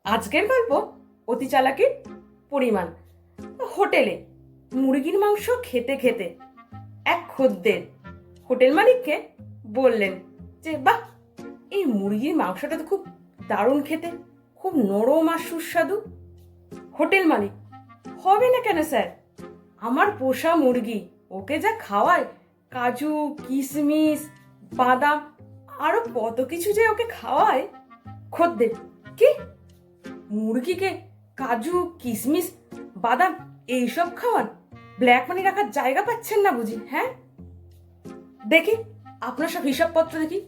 আজকের গল্প অতি চালাকির পরিমাণ। হোটেলে মুরগির মাংস খেতে খেতে এক খদ্দের হোটেল মালিককে বললেন যে বাহ, এই মুরগির মাংসটা তো খুব দারুণ খেতে, খুব নরম আর সুস্বাদু। হোটেল মালিক: হবে না কেন স্যার, আমার পোষা মুরগি, ওকে যা খাওয়ায়, কাজু কিশমিশ বাদাম আরো কত কিছু যে ওকে খাওয়ায়। খদ্দের: কি, মুরগিকে কাজু কিশমিশ বাদাম এইসব খাওয়ান? ব্ল্যাক মানি রাখার জায়গা পাচ্ছেন না বুঝি? হ্যাঁ, দেখি আপনার সব হিসাবপত্র দেখি,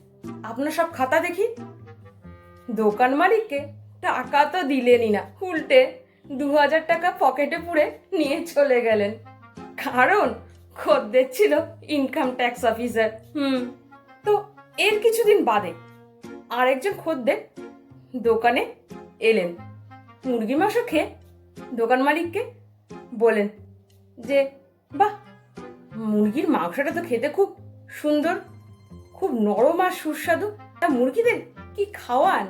আপনার সব খাতা দেখি। দোকান মালিককে টাকা তো দিলেনই না, উল্টে 2000 টাকা পকেটে পুরে নিয়ে চলে গেলেন। কারণ খদ্দের ছিল ইনকাম ট্যাক্স অফিসার। তো এর কিছুদিন বাদে আরেকজন খদ্দের দোকানে এলেন। মুরগি মাংস খেয়ে দোকান মালিককে বলেন যে বাহ, মুরগির মাংসটা তো খেতে খুব সুন্দর, খুব নরম আর সুস্বাদু, তা মুরগিদের কি খাওয়ান?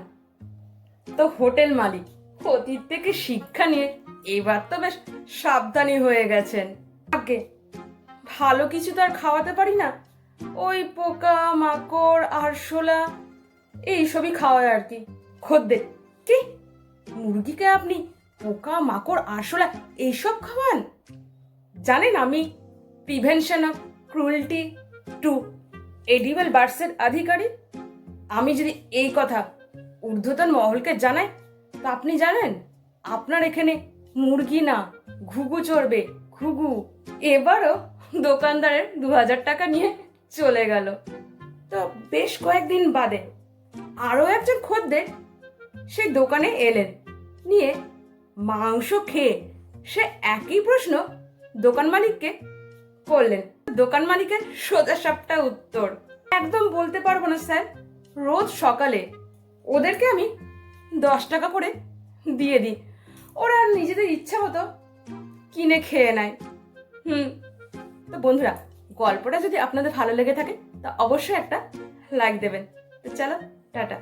তো হোটেল মালিক অতীত থেকে শিক্ষা নিয়ে এবার তো বেশ সাবধানী হয়ে গেছেন। আগে ভালো কিছু তো আর খাওয়াতে পারি না, ওই পোকা মাকড় আরশোলা এইসবই খাওয়ায় আর কি। খদ্দের: কি, মুরগিকে আপনি পোকা মাকড় আরশোলা এইসব খাওয়ান? জানেন আমি prevention of cruelty to edible বার্ডসের আধিকারিক। আমি যদি এই কথা ঊর্ধ্বতন মহলকে জানাই, তো আপনি জানেন আপনার এখানে মুরগি না ঘুঘু চড়বে, ঘুঘু। এবারও দোকানদারের 2000 টাকা নিয়ে চলে গেল। তো বেশ কয়েকদিন বাদে আরও একজন খদ্দের সেই দোকানে এলেন, নিয়ে মাংস খেয়ে সে একই প্রশ্ন দোকান মালিককে করলেন। দোকান মালিকের সোজা সাপটা উত্তর: একদম বলতে পারবো না স্যার, রোজ সকালে ওদেরকে আমি 10 টাকা করে দিয়ে দিই, ওরা নিজেদের ইচ্ছা মতো কিনে খেয়ে নেয়। তো বন্ধুরা, গল্পটা যদি আপনাদের ভালো লেগে থাকে তা অবশ্যই একটা লাইক দেবেন। তো চলো, টাটা।